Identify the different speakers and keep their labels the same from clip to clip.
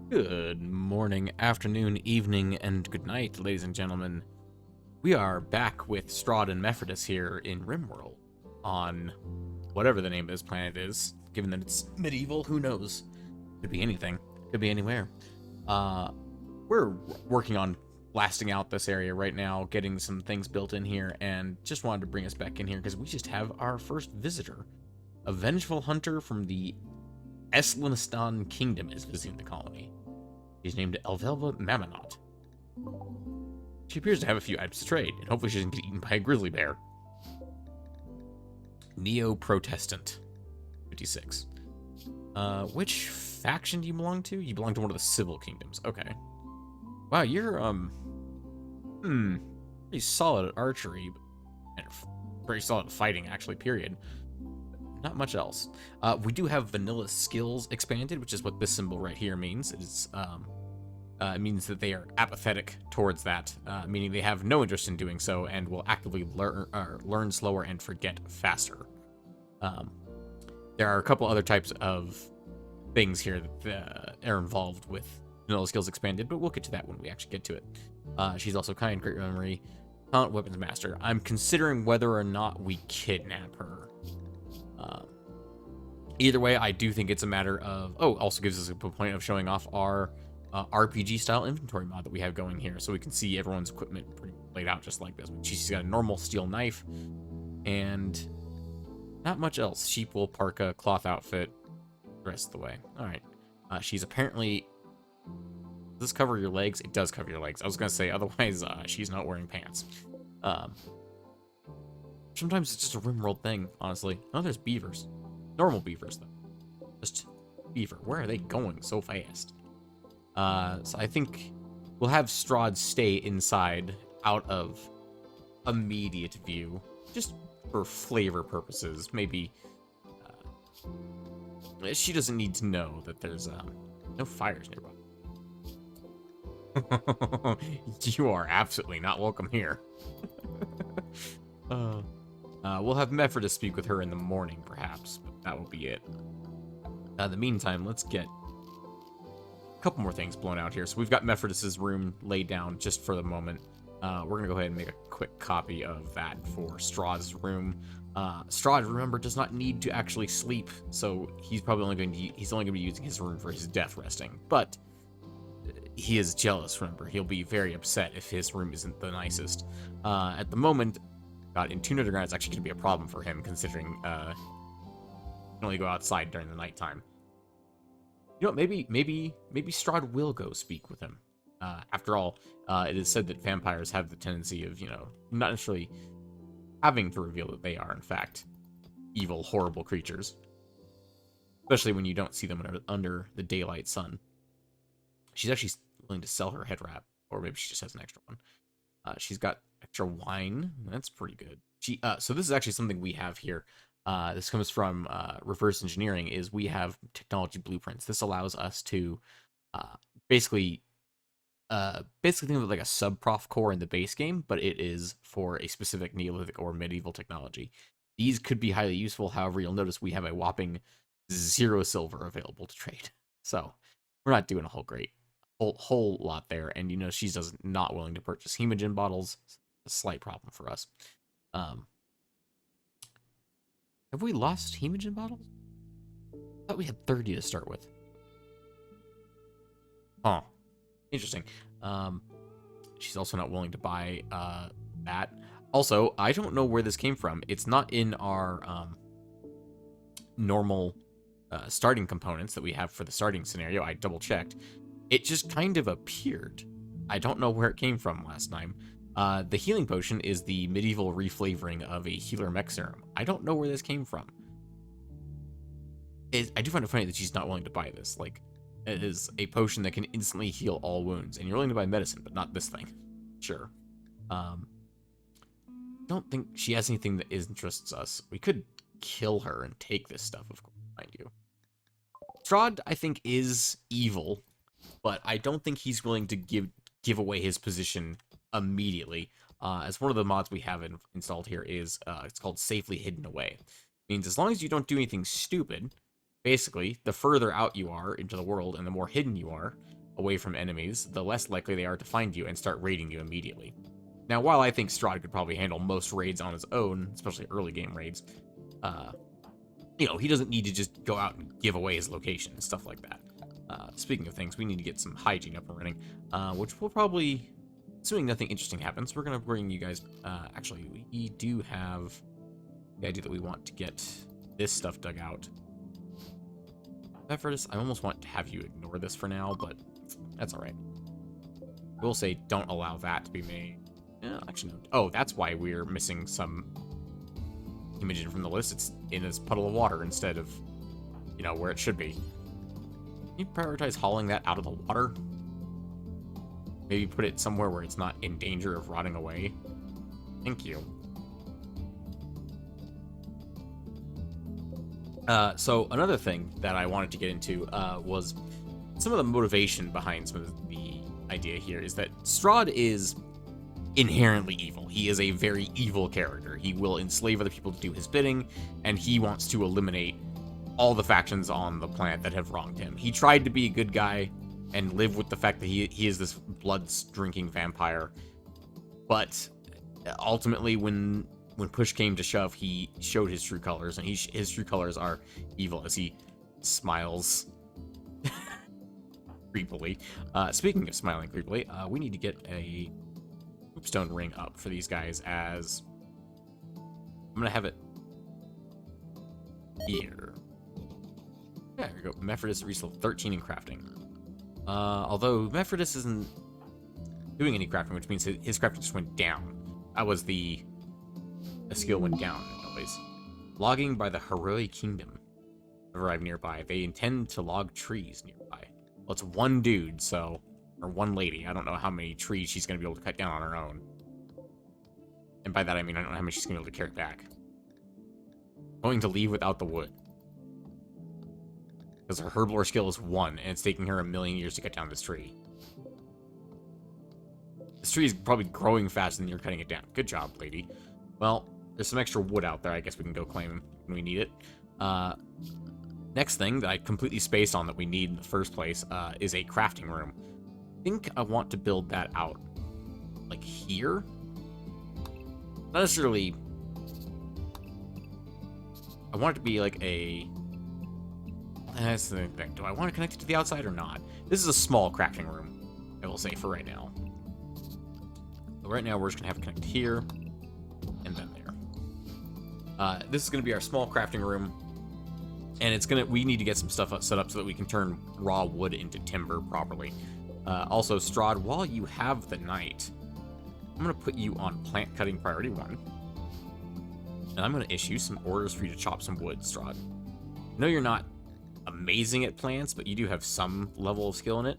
Speaker 1: Good morning, afternoon, evening, and good night, ladies and gentlemen. We are back with Strahd and Mephrodis here in Rimworld on whatever the name of this planet is. Given that it's medieval, who knows? Could be anything. Could be anywhere. We're working on blasting out this area right now, getting some things built in here, and just wanted to bring us back in here because we just have our first visitor. A vengeful hunter from the Eslinistan Kingdom is visiting the colony. She's named Elvelva Mamonot. She appears to have a few items to trade, and hopefully she doesn't get eaten by a grizzly bear. Neo-Protestant. 56. Which faction do you belong to? You belong to one of the civil kingdoms. Okay. Wow, you're, pretty solid at archery, and pretty solid at fighting, actually, period. Not much else. We do have vanilla skills expanded, which is what this symbol right here means. It means that they are apathetic towards that, meaning they have no interest in doing so and will actively learn slower and forget faster. There are a couple other types of things here that are involved with vanilla skills expanded, but we'll get to that when we actually get to it. She's also kind, great memory, talent, weapons master. I'm considering whether or not we kidnap her. Either way, I do think it's a matter of... Oh, also gives us a point of showing off our RPG-style inventory mod that we have going here, so we can see everyone's equipment pretty laid out just like this. She's got a normal steel knife, and not much else. Sheep wool, parka, cloth outfit, the rest of the way. All right. She's apparently... Does this cover your legs? It does cover your legs. I was going to say, otherwise, she's not wearing pants. Sometimes it's just a Rimworld thing, honestly. Oh, there's beavers. Normal beavers, though. Just beaver. Where are they going so fast? So I think we'll have Strahd stay inside out of immediate view, just for flavor purposes. Maybe she doesn't need to know that there's no fires nearby. You are absolutely not welcome here. We'll have Mephrodis speak with her in the morning, perhaps, but that will be it. In the meantime, let's get a couple more things blown out here. So we've got Mephrodis' room laid down just for the moment. We're going to go ahead and make a quick copy of that for Strahd's room. Strahd, remember, does not need to actually sleep, so he's probably only going to be using his room for his death resting. But he is jealous, remember. He'll be very upset if his room isn't the nicest. At the moment, in 2 underground, it's actually going to be a problem for him, considering he can only go outside during the nighttime. You know, maybe Strahd will go speak with him. After all, it is said that vampires have the tendency of, not necessarily having to reveal that they are, in fact, evil, horrible creatures. Especially when you don't see them under the daylight sun. She's actually willing to sell her head wrap, or maybe she just has an extra one. She's got extra wine. That's pretty good. So this is actually something we have here. This comes from reverse engineering. Is we have technology blueprints. This allows us to basically think of it like a sub-prof core in the base game, but it is for a specific Neolithic or medieval technology. These could be highly useful. However, you'll notice we have a whopping 0 silver available to trade. So we're not doing a whole lot there, and she's not willing to purchase hemogen bottles. A slight problem for us. Have we lost hemogen bottles? I thought we had 30 to start with. Oh, interesting. She's also not willing to buy that. Also, I don't know where this came from. It's not in our normal starting components that we have for the starting scenario. I double checked. It just kind of appeared. I don't know where it came from last time. The healing potion is the medieval reflavoring of a healer mech serum. I don't know where this came from. I do find it funny that she's not willing to buy this. Like, it is a potion that can instantly heal all wounds, and you're willing to buy medicine, but not this thing. Sure. Don't think she has anything that interests us. We could kill her and take this stuff, of course, mind you. Strahd, I think, is evil, but I don't think he's willing to give away his position immediately. As one of the mods we have installed here is, it's called Safely Hidden Away. It means as long as you don't do anything stupid, basically, the further out you are into the world and the more hidden you are, away from enemies, the less likely they are to find you and start raiding you immediately. Now, while I think Strahd could probably handle most raids on his own, especially early game raids, you know, he doesn't need to just go out and give away his location and stuff like that. Speaking of things, we need to get some hygiene up and running, which will probably, assuming nothing interesting happens, we're going to bring you guys, actually, we do have the idea that we want to get this stuff dug out. Vampirism, I almost want to have you ignore this for now, but that's alright. We'll say don't allow that to be made. Actually, no. Oh, that's why we're missing some imaging from the list. It's in this puddle of water instead of, you know, where it should be. Can you prioritize hauling that out of the water? Maybe put it somewhere where it's not in danger of rotting away. Thank you. So another thing that I wanted to get into was some of the motivation behind some of the idea here is that Strahd is inherently evil. He is a very evil character. He will enslave other people to do his bidding, and he wants to eliminate all the factions on the planet that have wronged him. He tried to be a good guy and live with the fact that he is this blood-drinking vampire, but ultimately when push came to shove, he showed his true colors, and his true colors are evil, as he smiles creepily. Speaking of smiling creepily, we need to get a Hoopstone ring up for these guys, as I'm gonna have it here. Yeah, here we go. Mephrodis reached level 13 in crafting. Although Mephrodis isn't doing any crafting, which means his crafting just went down. That was the skill went down, anyways. Logging by the Heroic Kingdom arrived nearby. They intend to log trees nearby. Well, it's one dude, so, or one lady. I don't know how many trees she's going to be able to cut down on her own. And by that I mean I don't know how many she's going to be able to carry back. Going to leave without the wood. Because her herblore skill is 1, and it's taking her 1,000,000 years to cut down this tree. This tree is probably growing faster than you're cutting it down. Good job, lady. Well, there's some extra wood out there. I guess we can go claim when we need it. Next thing that I completely spaced on that we need in the first place is a crafting room. I think I want to build that out, like here. Not necessarily. I want it to be like a. That's the thing. Do I want to connect it to the outside or not? This is a small crafting room, I will say, for right now. So right now we're just gonna have it connect here and then there. This is gonna be our small crafting room, and it's gonna. We need to get some stuff set up so that we can turn raw wood into timber properly. Also, Strahd, while you have the night, I'm gonna put you on plant cutting priority 1, and I'm gonna issue some orders for you to chop some wood, Strahd. I know you're not amazing at plants, but you do have some level of skill in it.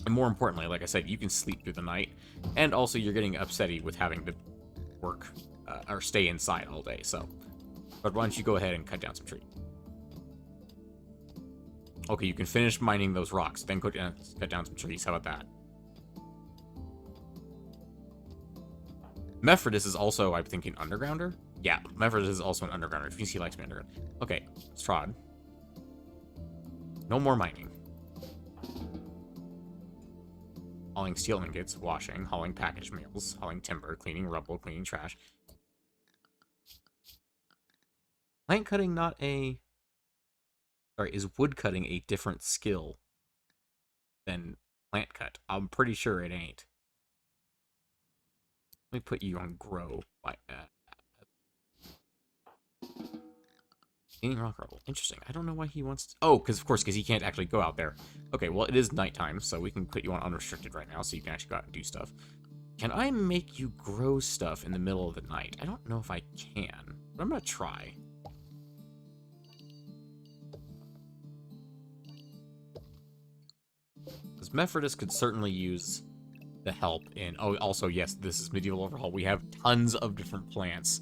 Speaker 1: And more importantly, like I said, you can sleep through the night, and also you're getting upsetty with having to work or stay inside all day. So, but why don't you go ahead and cut down some trees? Okay, you can finish mining those rocks, then cut down some trees. How about that? Mephrodis is also, I'm thinking, undergrounder. Yeah, Mephrodis is also an undergrounder. If you see, he likes me underground. Okay, Strahd. No more mining. Hauling steel ingots, washing, hauling package meals, hauling timber, cleaning rubble, cleaning trash. Plant cutting not a... Sorry, is wood cutting a different skill than plant cut? I'm pretty sure it ain't. Let me put you on grow. Cleaning rock rubble. Interesting. I don't know why he wants to... Oh, because, of course, because he can't actually go out there. Okay, well, it is nighttime, so we can put you on unrestricted right now, so you can actually go out and do stuff. Can I make you grow stuff in the middle of the night? I don't know if I can, but I'm going to try. Because Mephrodis could certainly use the help in... Oh, also, yes, this is Medieval Overhaul. We have tons of different plants.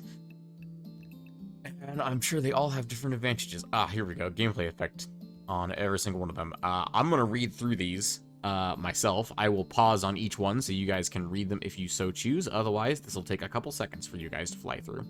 Speaker 1: And I'm sure they all have different advantages. Ah, here we go. Gameplay effect on every single one of them. I'm going to read through these myself. I will pause on each one so you guys can read them if you so choose. Otherwise, this will take a couple seconds for you guys to fly through.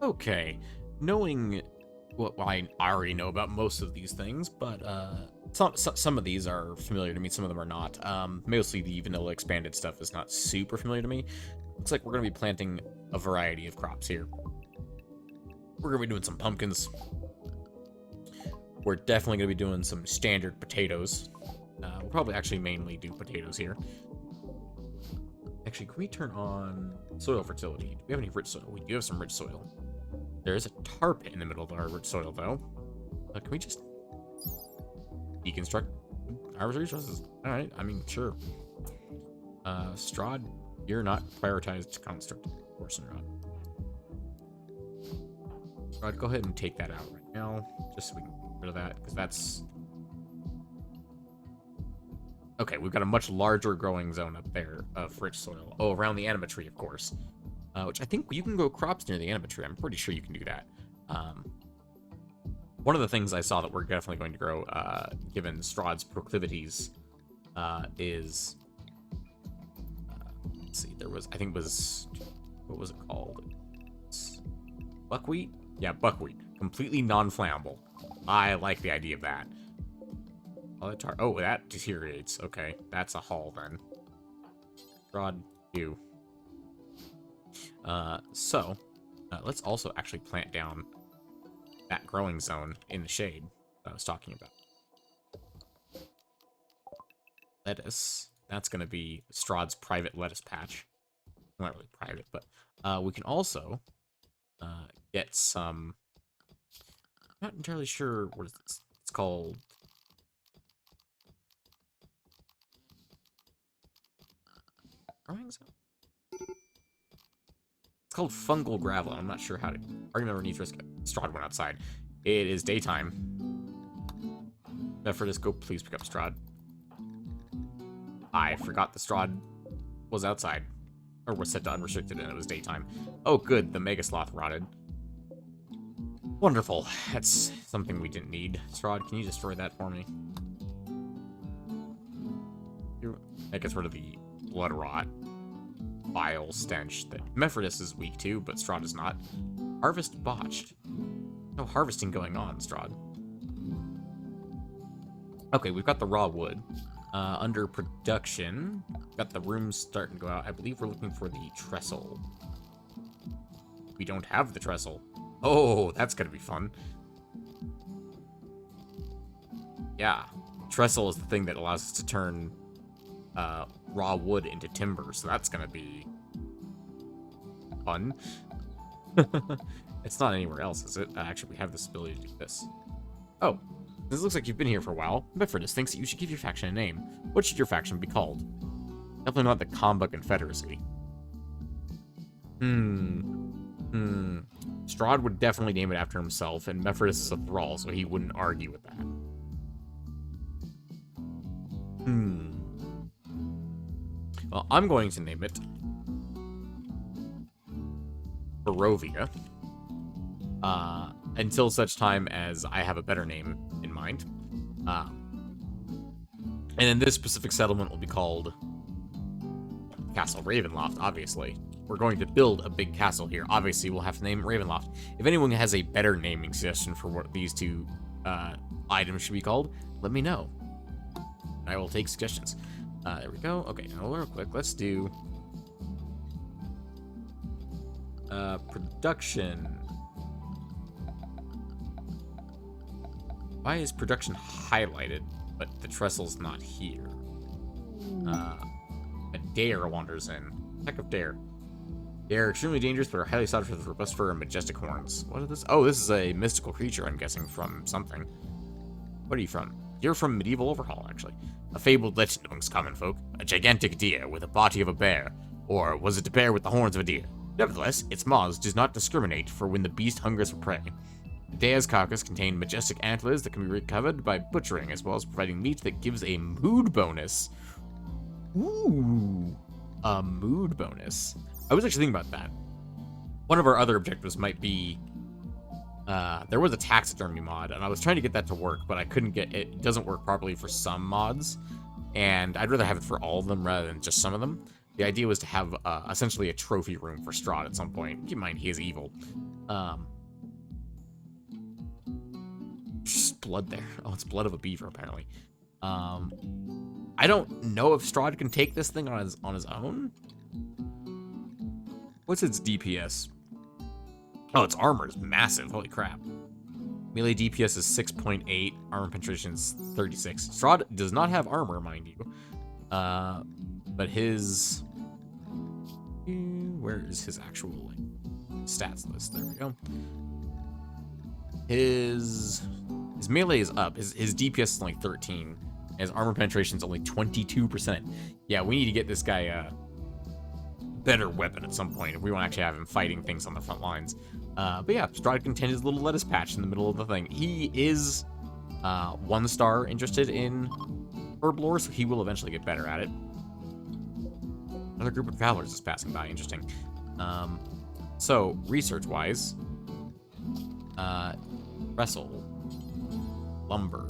Speaker 1: Okay. Knowing what I already know about most of these things, but some of these are familiar to me, some of them are not. Mostly the vanilla expanded stuff is not super familiar to me. Looks like we're going to be planting a variety of crops here. We're going to be doing some pumpkins. We're definitely going to be doing some standard potatoes. We'll probably actually mainly do potatoes here. Actually, can we turn on soil fertility? Do we have any rich soil? We do have some rich soil. There is a tar pit in the middle of our rich soil, though. Can we just deconstruct our resources? All right, I mean, sure. Strahd, you're not prioritized construct. Of course you're not. Strahd, go ahead and take that out right now, just so we can get rid of that, because that's... Okay, we've got a much larger growing zone up there of rich soil. Oh, around the anima tree, of course. Which I think you can grow crops near the anima tree. I'm pretty sure you can do that. One of the things I saw that we're definitely going to grow, given Strahd's proclivities, is... let's see, there was... I think it was... What was it called? Buckwheat? Yeah, buckwheat. Completely non-flammable. I like the idea of that. Oh, that deteriorates. Okay, that's a haul then. Strahd, you. Let's also actually plant down that growing zone in the shade that I was talking about. Lettuce. That's going to be Strahd's private lettuce patch. Not really private, but we can also get some... I'm not entirely sure what is this. It's called... Growing zone? It's called fungal gravel. I'm not sure how to... Argument underneath risk. Strahd went outside. It is daytime. Mephrodis, go please pick up Strahd. I forgot the Strahd was outside. Or was set to unrestricted and it was daytime. Oh, good. The Mega Sloth rotted. Wonderful. That's something we didn't need. Strahd, can you destroy that for me? That gets rid of the blood rot. Bile stench that Mephrodis is weak to, but Strahd is not. Harvest botched. No harvesting going on, Strahd. Okay, we've got the raw wood. Under production, got the rooms starting to go out. I believe we're looking for the trestle. We don't have the trestle. Oh, that's gonna be fun. Yeah, trestle is the thing that allows us to turn raw wood into timber, so that's gonna be fun. It's not anywhere else, is it? Actually, we have this ability to do this. Oh, this looks like you've been here for a while. Mephrodis thinks that you should give your faction a name. What should your faction be called? Definitely not the Comba Confederacy. Strahd would definitely name it after himself, and Mephrodis is a thrall, so he wouldn't argue with that. Well, I'm going to name it Barovia. Until such time as I have a better name in mind. And then this specific settlement will be called Castle Ravenloft, obviously. We're going to build a big castle here. Obviously, we'll have to name it Ravenloft. If anyone has a better naming suggestion for what these two items should be called, let me know. I will take suggestions. There we go. Okay, now real quick, let's do production. Why is production highlighted, but the trestle's not here? A dare wanders in. Heck of dare. They are extremely dangerous, but are highly sought after with robust fur and majestic horns. What is this? Oh, this is a mystical creature, I'm guessing, from something. What are you from? You're from Medieval Overhaul, actually. A fabled legend amongst common folk. A gigantic deer with a body of a bear. Or was it a bear with the horns of a deer? Nevertheless, its maws does not discriminate for when the beast hungers for prey. The deer's carcass contains majestic antlers that can be recovered by butchering, as well as providing meat that gives a mood bonus. Ooh, a mood bonus. I was actually thinking about that. One of our other objectives might be... there was a taxidermy mod, and I was trying to get that to work, but I couldn't get it. It doesn't work properly for some mods, and I'd rather have it for all of them rather than just some of them. The idea was to have essentially a trophy room for Strahd at some point. Keep in mind, he is evil. Just blood there. Oh, it's blood of a beaver, apparently. I don't know if Strahd can take this thing on his own. What's its DPS? Oh, its armor is massive. Holy crap. Melee DPS is 6.8. Armor penetration is 36. Strahd does not have armor, mind you. But his... Where is his actual stats list? There we go. His melee is up. His DPS is only 13. His armor penetration is only 22%. Yeah, we need to get this guy a better weapon at some point if we want to actually have him fighting things on the front lines. But yeah, Strahd can tend his little lettuce patch in the middle of the thing. He is 1-star interested in herb lore, so he will eventually get better at it. Another group of travelers is passing by. Interesting. So, research-wise, wrestle, lumber.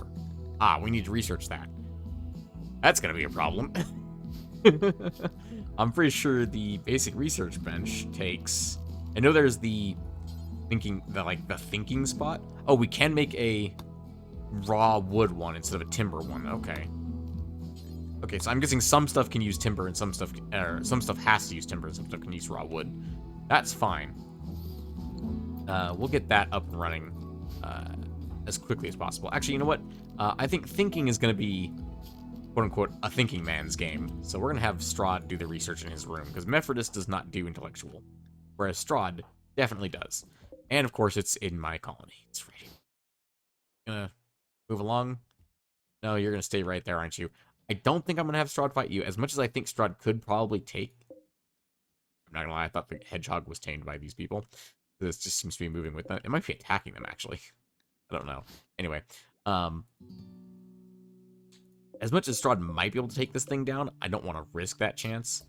Speaker 1: We need to research that. That's gonna be a problem. I'm pretty sure the basic research bench takes... I know there's the thinking spot. Oh, we can make a raw wood one instead of a timber one. Okay. Okay, so I'm guessing some stuff can use timber and some stuff has to use timber and some stuff can use raw wood. That's fine. We'll get that up and running as quickly as possible. Actually, you know what? I think thinking is going to be, quote-unquote, a thinking man's game. So we're going to have Strahd do the research in his room, because Mephrodis does not do intellectual, whereas Strahd definitely does. And, of course, it's in my colony. It's right here. Gonna move along? No, you're going to stay right there, aren't you? I don't think I'm going to have Strahd fight you, as much as I think Strahd could probably take... I'm not going to lie, I thought the hedgehog was tamed by these people. This just seems to be moving with them. It might be attacking them, actually. I don't know. Anyway, as much as Strahd might be able to take this thing down, I don't want to risk that chance.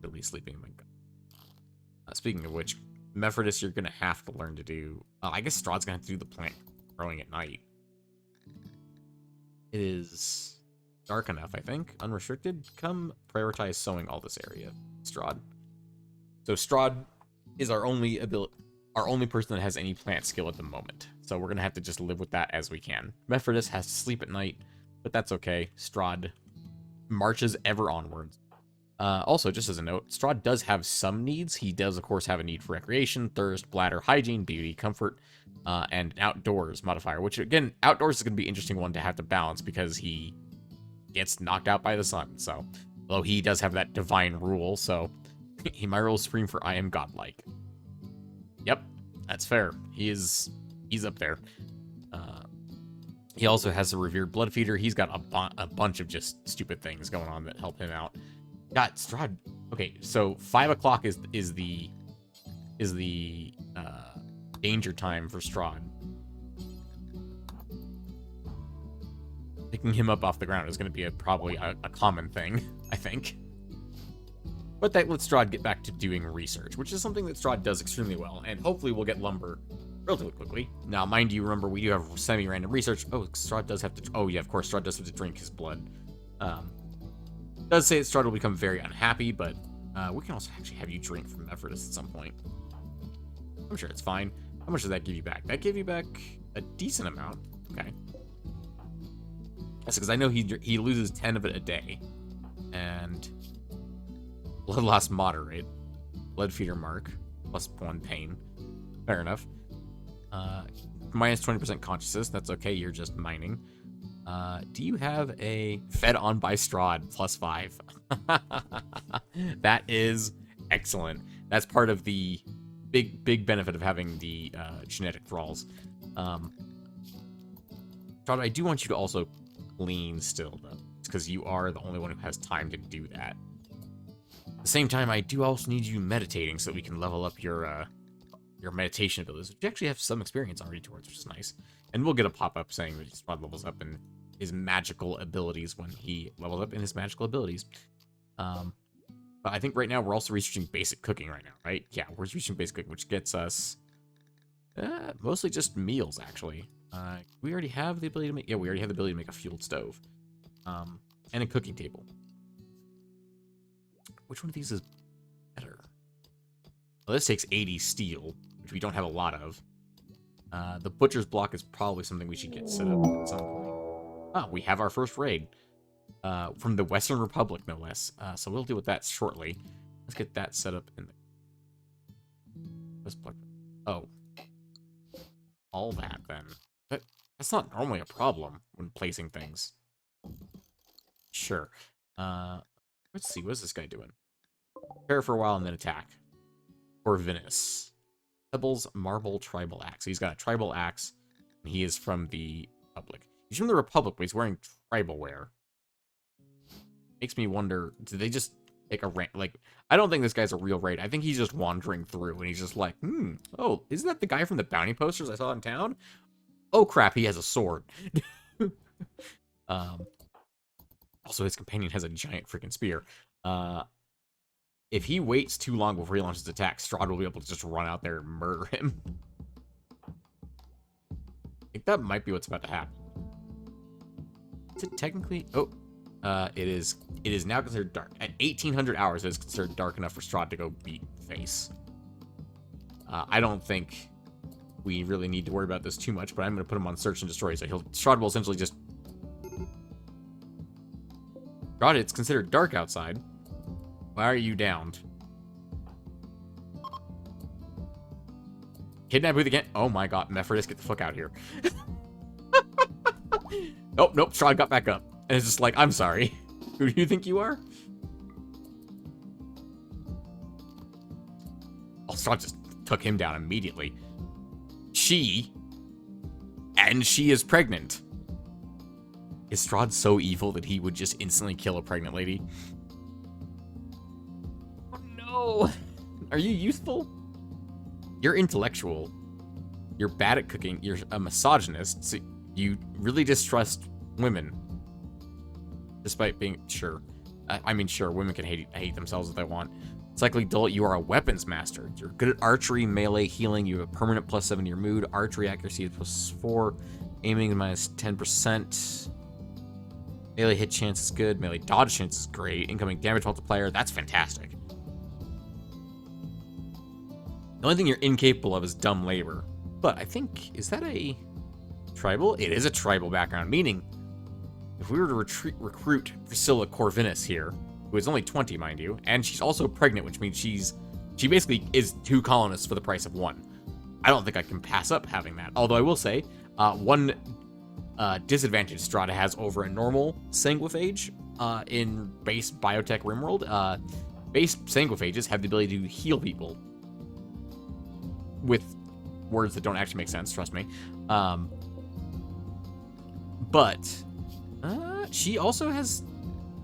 Speaker 1: Really sleeping. My God. Speaking of which, Mephrodis, you're going to have to learn to do... I guess Strahd's going to have to do the plant growing at night. It is dark enough, I think. Unrestricted. Come prioritize sowing all this area, Strahd. So Strahd is our only person that has any plant skill at the moment. So we're going to have to just live with that as we can. Mephrodis has to sleep at night, but that's okay. Strahd marches ever onwards. Also, just as a note, Strahd does have some needs. He does, of course, have a need for recreation, thirst, bladder, hygiene, beauty, comfort, and an outdoors modifier, which, again, outdoors is going to be an interesting one to have to balance because he gets knocked out by the sun. So, although he does have that divine rule, so he might roll supreme for I am godlike. Yep, that's fair. He's up there. He also has a revered blood feeder. He's got a bunch of just stupid things going on that help him out. God, Strahd. Okay, so 5 o'clock is the danger time for Strahd. Picking him up off the ground is going to be probably a common thing, I think. But that lets Strahd get back to doing research, which is something that Strahd does extremely well, and hopefully we'll get lumber relatively quickly. Now, mind you, remember, we do have semi-random research. Oh, Strahd does have to... Oh, yeah, of course, Strahd does have to drink his blood. Does say that Strahd will become very unhappy, but we can also actually have you drink from Mephrodis at some point. I'm sure it's fine. How much does that give you back? That gave you back a decent amount. Okay. That's because I know he loses 10 of it a day. And... blood loss moderate. Blood feeder mark. +1 pain. Fair enough. Minus 20% consciousness. That's okay. You're just mining. Do you have a fed on by Strahd +5? That is excellent. That's part of the big benefit of having the genetic thralls. Strahd, I do want you to also clean still, though. It's because you are the only one who has time to do that. At the same time, I do also need you meditating so that we can level up your meditation abilities, which you actually have some experience already towards, which is nice. And we'll get a pop-up saying that Strahd levels up in his magical abilities when he levels up in his magical abilities. But I think right now we're also researching basic cooking right now, right? Yeah, we're researching basic cooking, which gets us mostly just meals, actually. We already have the ability to make... Yeah, we already have the ability to make a fueled stove. And a cooking table. Which one of these is better? Well, this takes 80 steel, which we don't have a lot of. The butcher's block is probably something we should get set up at some point. Ah, we have our first raid. From the Western Republic, no less. So we'll deal with that shortly. Let's get that set up in the... Oh. All that, then. That's not normally a problem when placing things. Sure. Let's see, what's this guy doing? Prepare for a while and then attack. Corvinus. Pebbles Marble Tribal Axe. He's got a tribal axe, and he is from the Republic. He's from the Republic, but he's wearing tribal wear. Makes me wonder, did they just take a rank? Like, I don't think this guy's a real raid. I think he's just wandering through, and he's just like, oh, isn't that the guy from the bounty posters I saw in town? Oh, crap, he has a sword. Also, his companion has a giant freaking spear. If he waits too long before he launches his attack, Strahd will be able to just run out there and murder him. I think that might be what's about to happen. Is it technically... Oh, it is now considered dark. At 1800 hours, it is considered dark enough for Strahd to go beat face. I don't think we really need to worry about this too much, but I'm going to put him on search and destroy, so Strahd will essentially just... Strahd, it's considered dark outside. Why are you downed? Kidnap booth again? Oh my god, Mephrodis, get the fuck out of here. Nope, Strahd got back up. And it's just like, I'm sorry. Who do you think you are? Oh, Strahd just took him down immediately. She is pregnant. Is Strahd so evil that he would just instantly kill a pregnant lady? Oh no! Are you useful? You're intellectual. You're bad at cooking. You're a misogynist. So you really distrust women. Despite being... Sure. I mean, sure, women can hate themselves if they want. Cyclic Dull, you are a weapons master. You're good at archery, melee, healing. You have a permanent +7 to your mood. Archery accuracy is +4. Aiming is -10%. Melee hit chance is good. Melee dodge chance is great. Incoming damage multiplier, that's fantastic. The only thing you're incapable of is dumb labor. But I think, is that a tribal? It is a tribal background, meaning if we were to recruit Priscilla Corvinus here, who is only 20, mind you, and she's also pregnant, which means she basically is 2 colonists for the price of 1. I don't think I can pass up having that. Although I will say, one disadvantage Strahd has over a normal sanguiphage in base biotech Rimworld. Base sanguiphages have the ability to heal people with words that don't actually make sense, trust me. But she also has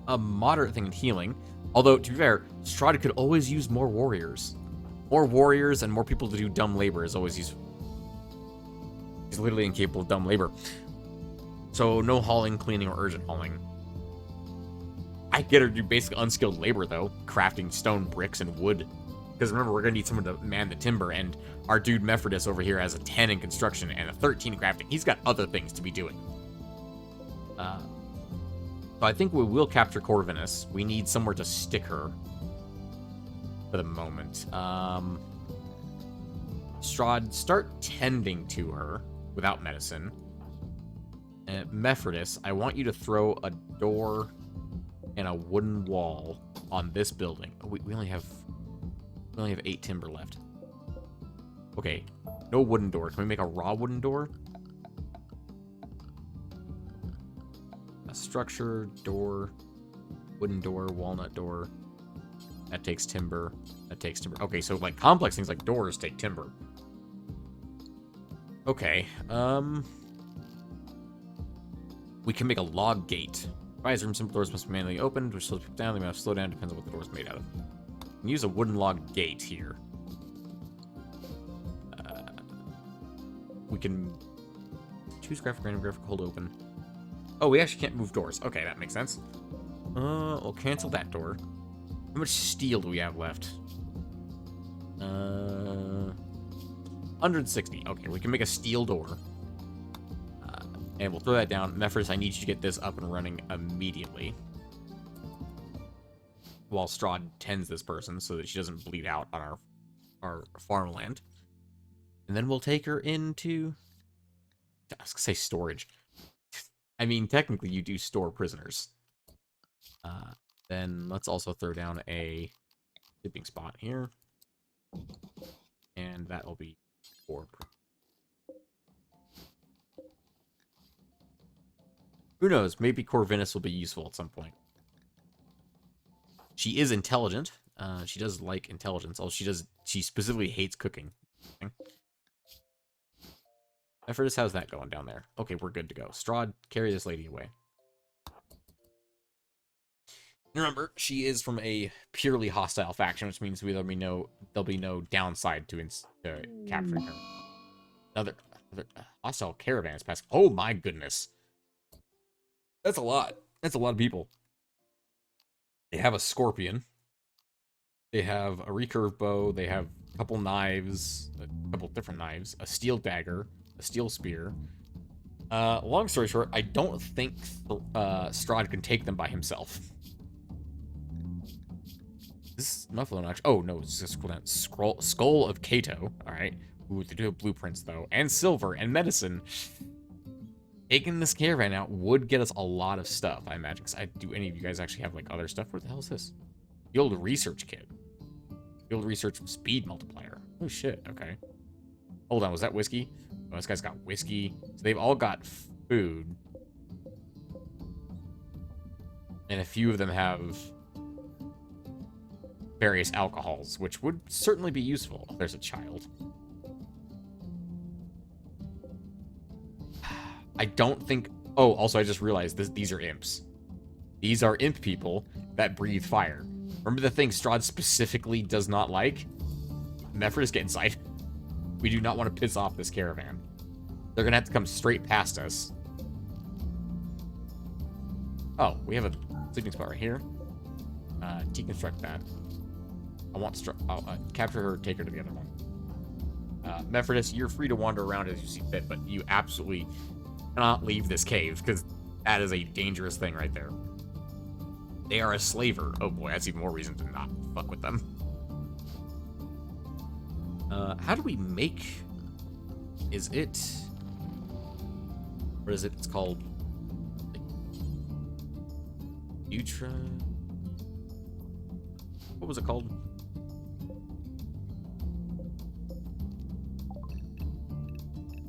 Speaker 1: a moderate thing in healing. Although, to be fair, Strahd could always use more warriors. More warriors and more people to do dumb labor is always useful. He's literally incapable of dumb labor. So, no hauling, cleaning, or urgent hauling. I get her to do basic unskilled labor, though. Crafting stone bricks and wood. Because remember, we're going to need someone to man the timber, and our dude Mephrodis over here has a 10 in construction and a 13 in crafting. He's got other things to be doing. So I think we will capture Corvinus. We need somewhere to stick her for the moment. Strahd, start tending to her without medicine. And Mephrodis, I want you to throw a door and a wooden wall on this building. Oh, we only have 8 timber left. Okay, no wooden door. Can we make a raw wooden door? A structure, door, wooden door, walnut door. That takes timber. That takes timber. Okay, so like complex things like doors take timber. Okay, we can make a log gate. Rise room, simple doors must be manually opened, which slows people down. They may have to slow down, depends on what the door's made out of. We can use a wooden log gate here. We can choose graphic, random graphic, hold open. Oh, we actually can't move doors. Okay, that makes sense. We'll cancel that door. How much steel do we have left? 160. Okay, we can make a steel door. And we'll throw that down. Mephrodis, I need you to get this up and running immediately. while Strahd tends this person so that she doesn't bleed out on our farmland. And then we'll take her into... I was going to say storage. I mean, technically you do store prisoners. Then let's also throw down a sleeping spot here. And that'll be for... Who knows? Maybe Corvinus will be useful at some point. She is intelligent. She does like intelligence. All she specifically hates cooking. Mephrodis, how's that going down there? Okay, we're good to go. Strahd, carry this lady away. Remember, she is from a purely hostile faction, which means there'll be no downside to capturing her. Another hostile caravan is passing. Oh my goodness. That's a lot. That's a lot of people. They have a scorpion. They have a recurve bow. They have a couple knives, a couple different knives, a steel dagger, a steel spear. Long story short, I don't think Strahd can take them by himself. This muffler actually. Oh no, it's just Skull of Cato. All right. Ooh, they do have blueprints though, and silver and medicine. Taking this caravan out would get us a lot of stuff, I imagine. Do any of you guys actually have, like, other stuff? What the hell is this? Field research kit. Field research speed multiplier. Oh, shit. Okay. Hold on. Was that whiskey? Oh, this guy's got whiskey. So they've all got food. And a few of them have various alcohols, which would certainly be useful. Oh, there's a child. I don't think... Oh, also, I just realized these are imps. These are imp people that breathe fire. Remember the thing Strahd specifically does not like? Mephrodis, get inside. We do not want to piss off this caravan. They're going to have to come straight past us. Oh, we have a sleeping spot right here. Deconstruct that. I want to capture her, take her to the other one. Mephrodis, you're free to wander around as you see fit, but you absolutely... cannot leave this cave, because that is a dangerous thing right there. They are a slaver. Oh boy, that's even more reason to not fuck with them. How do we make... Is it... What is it? It's called... Like, Utra... What was it called?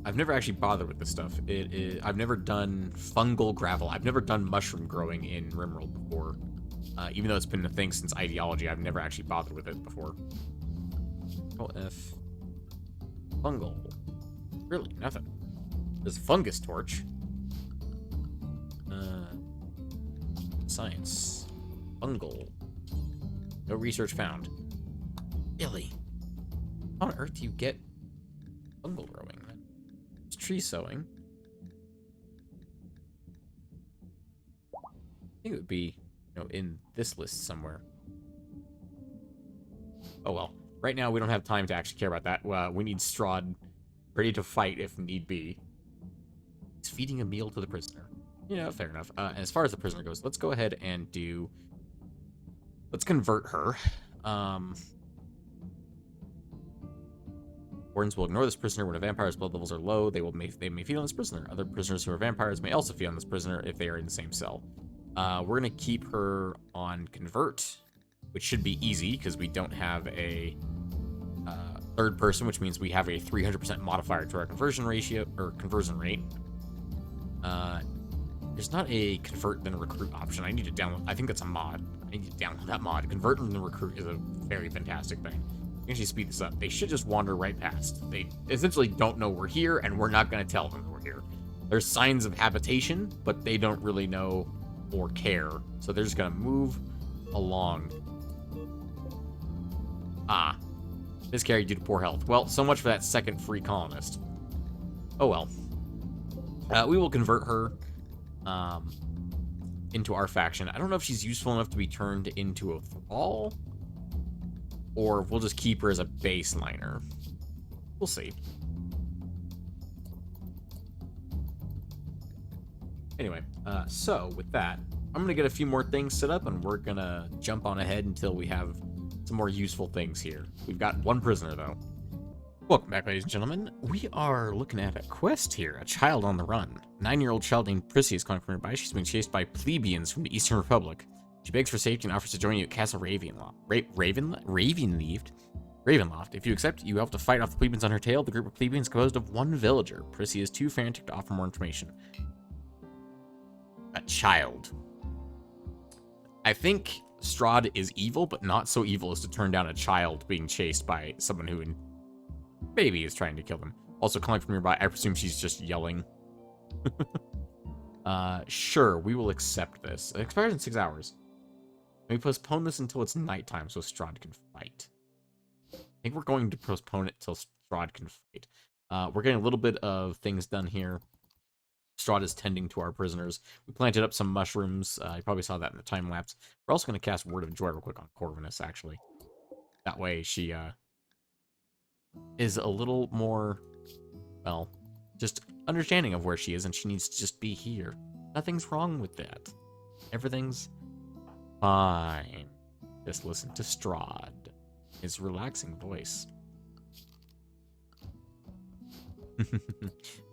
Speaker 1: I've never actually bothered with this stuff. I've never done fungal gravel. I've never done mushroom growing in Rimworld before. Even though it's been a thing since ideology, I've never actually bothered with it before. Control F. Fungal. Really, nothing. There's a fungus torch. Science. Fungal. No research found. Really? How on earth do you get fungal growing? Tree sowing. I think it would be, in this list somewhere. Oh well. Right now we don't have time to actually care about that. We need Strahd ready to fight if need be. He's feeding a meal to the prisoner. Fair enough. As far as the prisoner goes, let's go ahead and do... Let's convert her. Wardens will ignore this prisoner when a vampire's blood levels are low. They may feed on this prisoner. Other prisoners who are vampires may also feed on this prisoner if they are in the same cell. We're going to keep her on convert, which should be easy because we don't have a third person, which means we have a 300% modifier to our conversion ratio or conversion rate. There's not a convert then recruit option. I need to download. I think that's a mod. I need to download that mod. Convert and then recruit is a very fantastic thing. We can actually speed this up. They should just wander right past. They essentially don't know we're here, and we're not going to tell them we're here. There's signs of habitation, but they don't really know or care. So they're just going to move along. Miscarried due to poor health. Well, so much for that second free colonist. Oh well. We will convert her into our faction. I don't know if she's useful enough to be turned into a thrall, or we'll just keep her as a baseliner. We'll see. Anyway, so with that, I'm gonna get a few more things set up, and we're gonna jump on ahead until we have some more useful things here. We've got one prisoner, though. Welcome back, ladies and gentlemen. We are looking at a quest here, a child on the run. 9-year-old child named Prissy is calling from nearby. She's being chased by plebeians from the Eastern Republic. She begs for safety and offers to join you at Castle Ravenloft. Ravenloft. If you accept, you have to fight off the plebeians on her tail. The group of plebeians composed of one villager. Prissy is too frantic to offer more information. A child. I think Strahd is evil, but not so evil as to turn down a child being chased by someone who maybe is trying to kill them. Also calling from nearby, I presume she's just yelling. Sure, we will accept this. It expires in 6 hours. We postpone this until it's nighttime so Strahd can fight. I think we're going to postpone it till Strahd can fight. We're getting a little bit of things done here. Strahd is tending to our prisoners. We planted up some mushrooms. You probably saw that in the time lapse. We're also going to cast Word of Joy real quick on Corvinus, actually. That way she is a little more, well, just understanding of where she is, and she needs to just be here. Nothing's wrong with that. Everything's fine. Just listen to Strahd. His relaxing voice.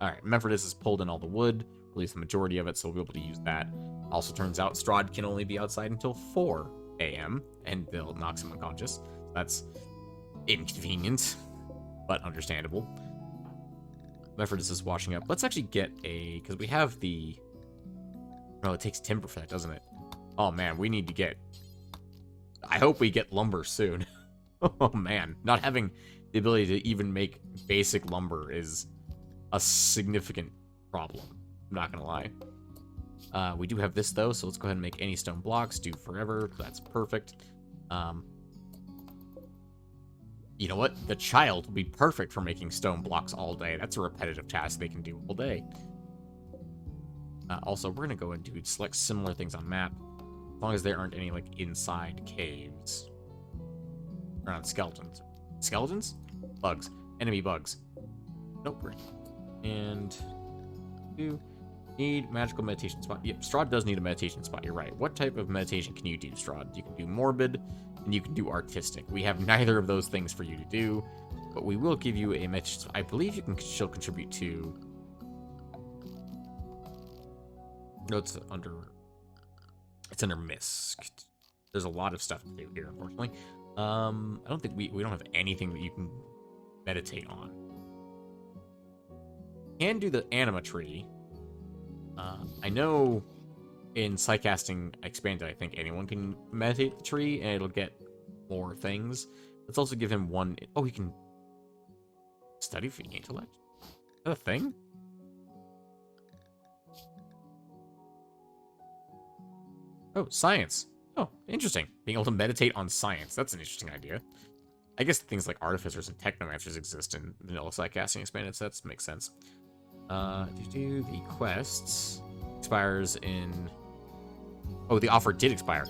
Speaker 1: Alright, Mephrodis has pulled in all the wood, at least the majority of it, so we'll be able to use that. Also turns out Strahd can only be outside until 4 a.m., and they'll knock him unconscious. That's inconvenient, but understandable. Mephrodis is washing up. Let's actually get a, because we have the, no, it takes timber for that, doesn't it? Oh man, we need to get, I hope we get lumber soon. Oh man, not having the ability to even make basic lumber is a significant problem. I'm not gonna lie. We do have this though, so let's go ahead and make any stone blocks. Do forever. That's perfect. You know what? The child will be perfect for making stone blocks all day. That's a repetitive task they can do all day. Also, we're gonna go and select similar things on map, as long as there aren't any like inside caves. Or not skeletons. Skeletons? Bugs. Enemy bugs. Nope. And do need magical meditation spot. Yep, Strahd does need a meditation spot. You're right. What type of meditation can you do, Strahd? You can do morbid, and you can do artistic. We have neither of those things for you to do, but we will give you a meditation. I believe you can still contribute to. No, it's under Misk. There's a lot of stuff to do here, unfortunately. I don't think we don't have anything that you can meditate on. Can do the anima tree. I know in Psycasting Expanded, I think anyone can meditate the tree, and it'll get more things. Let's also give him one. Oh, he can study for intellect. Is that a thing? Oh, science. Oh, interesting. Being able to meditate on science. That's an interesting idea. I guess things like artificers and technomancers exist in vanilla Psycasting Expanded sets. Makes sense. Do the quests. Expires in... Oh, the offer did expire.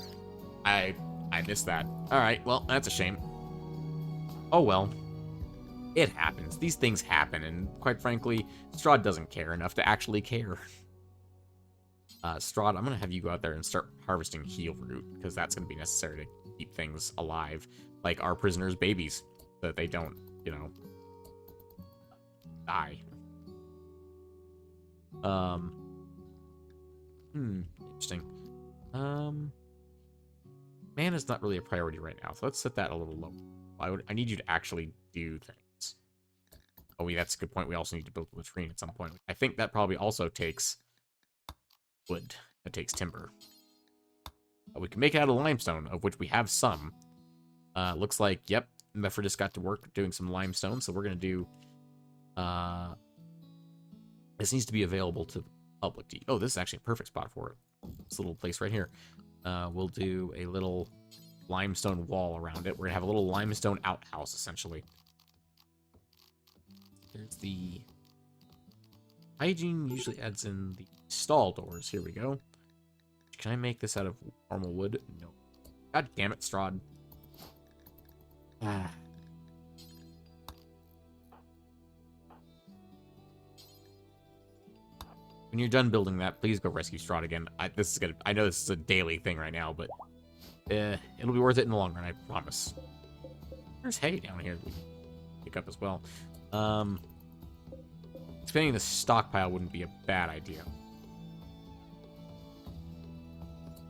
Speaker 1: I missed that. Alright, well, that's a shame. Oh, well. It happens. These things happen, and quite frankly, Strahd doesn't care enough to actually care. Strahd, I'm going to have you go out there and start harvesting heal root, because that's going to be necessary to keep things alive, like our prisoners' babies, so that they don't, you know, die. Interesting. Mana's not really a priority right now, so let's set that a little low. I need you to actually do things. Oh, yeah, that's a good point. We also need to build a latrine at some point. I think that probably also takes wood. That takes timber. We can make it out of limestone, of which we have some. Looks like, yep, Mephrodis got to work doing some limestone, so we're going to do... this needs to be available to the public. Oh, this is actually a perfect spot for it. This little place right here. We'll do a little limestone wall around it. We're going to have a little limestone outhouse, essentially. There's the... Hygiene usually adds in the stall doors. Here we go. Can I make this out of normal wood? No. God damn it, Strahd. Ah. When you're done building that, please go rescue Strahd again. I know this is a daily thing right now, but it'll be worth it in the long run, I promise. There's hay down here that we can pick up as well. Expanding the stockpile wouldn't be a bad idea.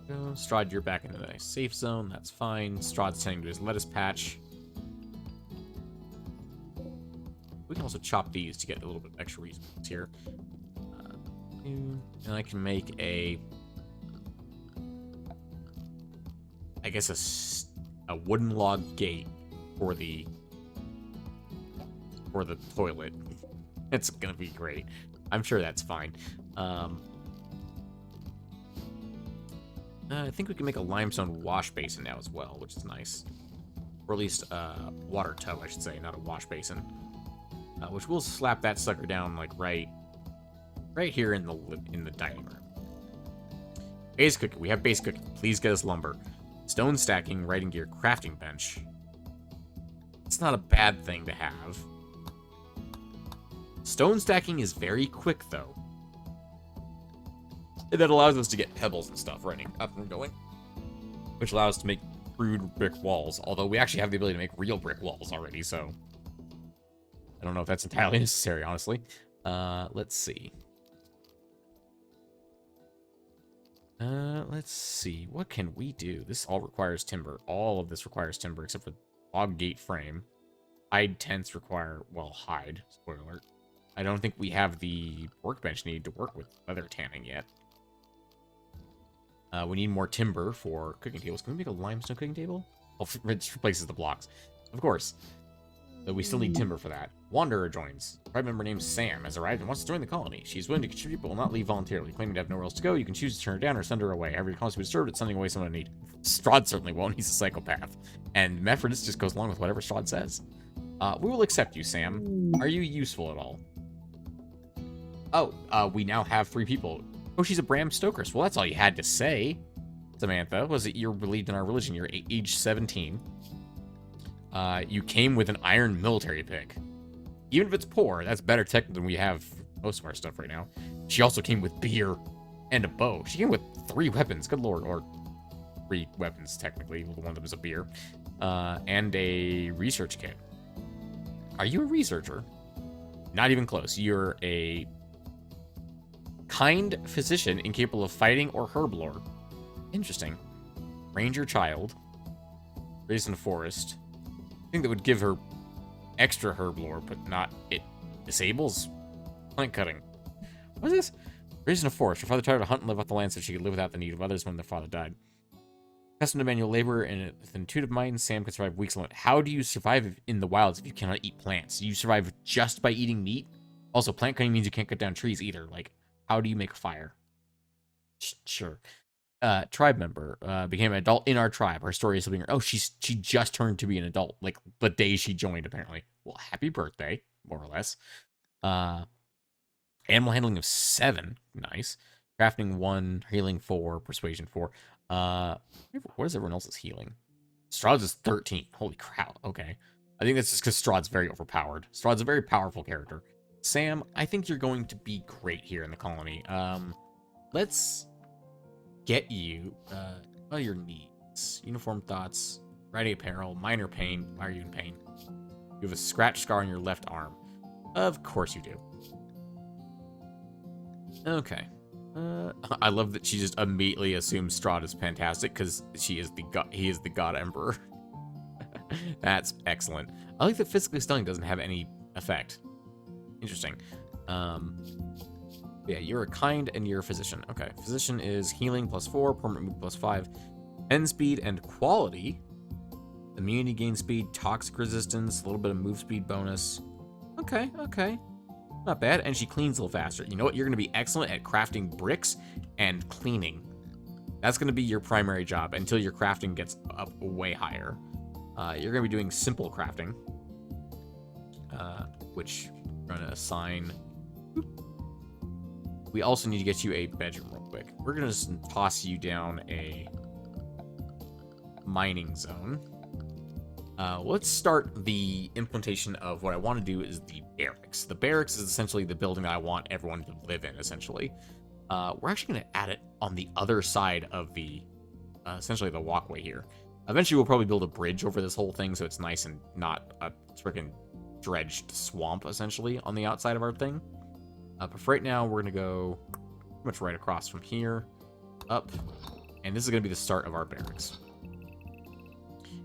Speaker 1: Strahd, you're back into the safe zone. That's fine. Strahd's tending to his lettuce patch. We can also chop these to get a little bit of extra resources here. And I can make I guess a wooden log gate for the toilet. It's gonna be great. I'm sure that's fine. I think we can make a limestone wash basin now as well, which is nice. Or at least a water tub, I should say, not a wash basin. Which we'll slap that sucker down like right here in the dining room. Base cooking. We have base cooking. Please get us lumber. Stone stacking, writing gear, crafting bench. It's not a bad thing to have. Stone stacking is very quick, though. That allows us to get pebbles and stuff running up and going, which allows us to make crude brick walls, although we actually have the ability to make real brick walls already, so I don't know if that's entirely necessary, honestly. Let's see. Let's see. What can we do? This all requires timber. All of this requires timber, except for log gate frame. Hide tents require, well, hide. Spoiler alert. I don't think we have the workbench needed to work with leather tanning yet. We need more timber for cooking tables. Can we make a limestone cooking table? Oh, it replaces the blocks. Of course. But we still need timber for that. Wanderer joins. A tribe member named Sam has arrived and wants to join the colony. She's willing to contribute, but will not leave voluntarily. Claiming to have nowhere else to go, you can choose to turn her down or send her away. However, your colony is served, it's sending away someone in need. Strahd certainly won't. He's a psychopath. And Mephrodis just goes along with whatever Strahd says. We will accept you, Sam. Are you useful at all? Oh, we now have 3 people. Oh, she's a Bram Stoker. Well, that's all you had to say, Samantha. Was it you're believed in our religion? You're age 17. You came with an iron military pick. Even if it's poor, that's better tech than we have most of our stuff right now. She also came with beer and a bow. She came with 3 weapons. Good lord. Or 3 weapons, technically. The one of them is a beer. And a research kit. Are you a researcher? Not even close. You're a kind physician incapable of fighting or herb lore. Interesting. Ranger child. Raised in the forest. I think that would give her extra herb lore, but not... It disables plant cutting. What is this? Raised in a forest. Her father taught her to hunt and live off the land so she could live without the need of others when their father died. Accustomed to manual labor and with intuitive mind, Sam could survive weeks alone. How do you survive in the wilds if you cannot eat plants? You survive just by eating meat? Also, plant cutting means you can't cut down trees either. Like, how do you make a fire? Sure. Tribe member. Became an adult in our tribe. Her story is being... Oh, she just turned to be an adult. Like, the day she joined, apparently. Well, happy birthday, more or less. Animal handling of 7. Nice. Crafting 1. Healing 4. Persuasion 4. What is everyone else's healing? Strahd's is 13. Holy crap. Okay. I think that's just because Strahd's very overpowered. Strahd's a very powerful character. Sam, I think you're going to be great here in the colony. Let's get you your needs. Uniform thoughts, riding apparel, minor pain. Why are you in pain? You have a scratch scar on your left arm. Of course you do. Okay. I love that she just immediately assumes Strahd is fantastic because he is the God Emperor. That's excellent. I like that physically stunning doesn't have any effect. Interesting. Yeah, you're a kind and you're a physician. Okay, physician is healing +4, permanent move +5, 10 speed and quality. Immunity gain speed, toxic resistance, a little bit of move speed bonus. Okay. Not bad. And she cleans a little faster. You know what? You're going to be excellent at crafting bricks and cleaning. That's going to be your primary job until your crafting gets up way higher. You're going to be doing simple crafting, which we're going to assign. We also need to get you a bedroom real quick. We're going to just toss you down a mining zone. Let's start the implementation of what I want to do is the barracks. The barracks is essentially the building that I want everyone to live in, essentially. We're actually going to add it on the other side of the, essentially the walkway here. Eventually, we'll probably build a bridge over this whole thing so it's nice and not a freaking dredged swamp, essentially, on the outside of our thing. But for right now, we're going to go pretty much right across from here, up, and this is going to be the start of our barracks.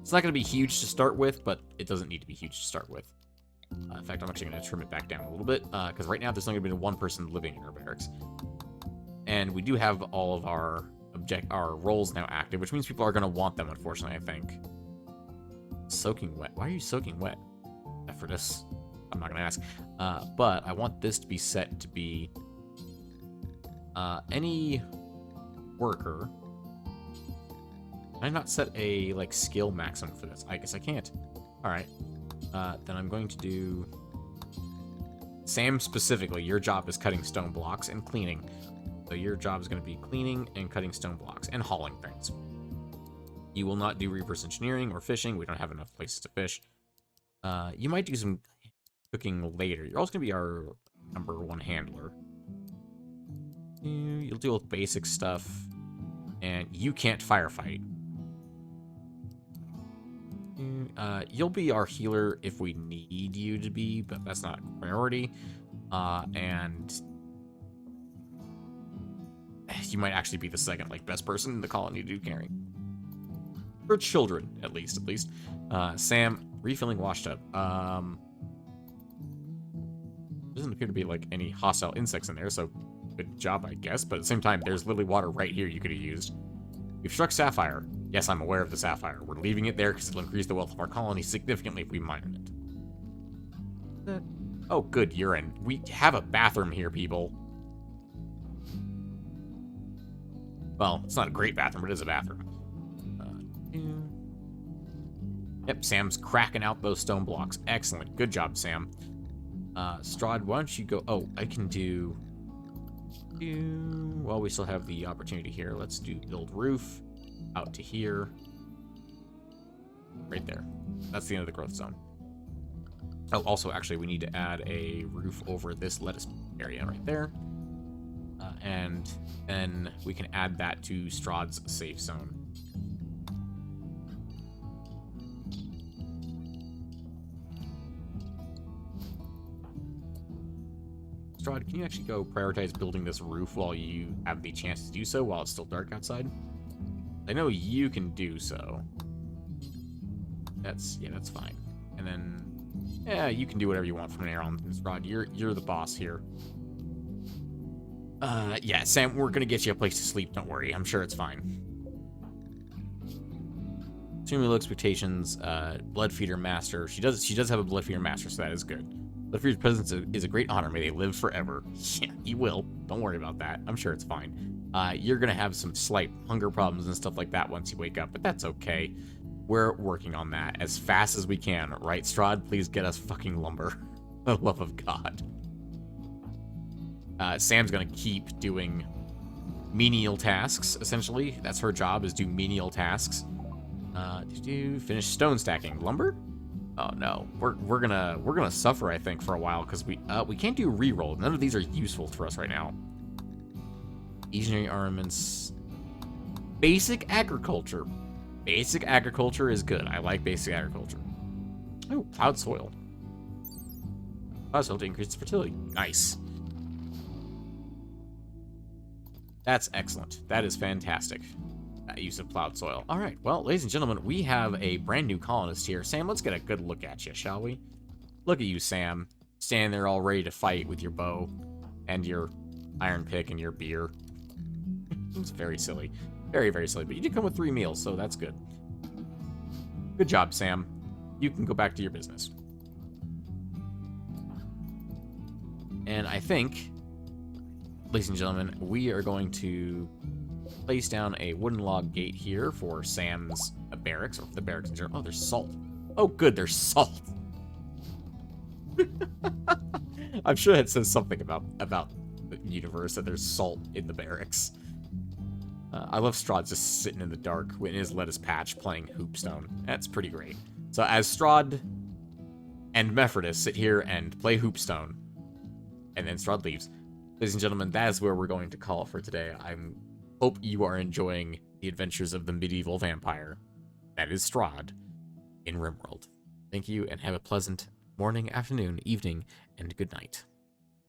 Speaker 1: It's not going to be huge to start with, but it doesn't need to be huge to start with. In fact, I'm actually going to trim it back down a little bit, because right now there's only going to be one person living in our barracks. And we do have all of our roles now active, which means people are going to want them, unfortunately, I think. Soaking wet. Why are you soaking wet? For this, I'm not going to ask. But I want this to be set to be any worker. Can I not set a, like, skill maximum for this? I guess I can't. Alright. Then I'm going to do... Sam, specifically, your job is cutting stone blocks and cleaning. So your job is going to be cleaning and cutting stone blocks and hauling things. You will not do reverse engineering or fishing. We don't have enough places to fish. You might do some cooking later. You're also going to be our #1 handler. You'll deal with basic stuff. And you can't firefight. You'll be our healer if we need you to be, but that's not a priority. And you might actually be the second, like, best person in the colony to do carrying. For children, at least. Sam, refilling wash tub. Doesn't appear to be, like, any hostile insects in there, so good job, I guess. But at the same time, there's literally water right here you could have used. We've struck sapphire. Yes, I'm aware of the sapphire. We're leaving it there because it'll increase the wealth of our colony significantly if we mine it. Oh, good, urine. We have a bathroom here, people. Well, it's not a great bathroom, but it is a bathroom. Yep, Sam's cracking out those stone blocks. Excellent. Good job, Sam. Strahd, why don't you go... Oh, I can do... Well, we still have the opportunity here. Let's do build roof out to here. Right there. That's the end of the growth zone. Oh, also, actually, we need to add a roof over this lettuce area right there. And then we can add that to Strahd's safe zone. Strahd, can you actually go prioritize building this roof while you have the chance to do so while it's still dark outside? I know you can do so. That's fine. And then, yeah, you can do whatever you want from there on, Strahd. You're the boss here. Yeah, Sam, we're gonna get you a place to sleep. Don't worry. I'm sure it's fine. Extremely low expectations. Blood feeder master. She does have a blood feeder master, so that is good. Blood feeder's presence is a great honor. May they live forever. Yeah, he will. Don't worry about that. I'm sure it's fine. You're gonna have some slight hunger problems and stuff like that once you wake up, but that's okay. We're working on that as fast as we can, right, Strahd? Please get us fucking lumber. For the love of God. Sam's gonna keep doing menial tasks, essentially. That's her job, is do menial tasks. Finish stone stacking. Lumber? Oh no. We're gonna suffer, I think, for a while, because we can't do reroll. None of these are useful for us right now. Engineering armaments. Basic agriculture. Basic agriculture is good. I like basic agriculture. Oh, cloud soil. Cloud soil to increase fertility. Nice. That's excellent. That is fantastic. That use of plowed soil. All right, well, ladies and gentlemen, we have a brand new colonist here. Sam, let's get a good look at you, shall we? Look at you, Sam. Standing there all ready to fight with your bow and your iron pick and your beer. It's very silly. Very, very silly. But you did come with 3 meals, so that's good. Good job, Sam. You can go back to your business. And I think, ladies and gentlemen, we are going to place down a wooden log gate here for Sam's barracks, or the barracks in general. Oh, there's salt. Oh, good, there's salt. I'm sure it says something about the universe that there's salt in the barracks. I love Strahd just sitting in the dark in his lettuce patch playing Hoopstone. That's pretty great. So as Strahd and Mephrodis sit here and play Hoopstone, and then Strahd leaves, ladies and gentlemen, that is where we're going to call it for today. I hope you are enjoying the adventures of the medieval vampire that is Strahd in Rimworld. Thank you, and have a pleasant morning, afternoon, evening, and good night.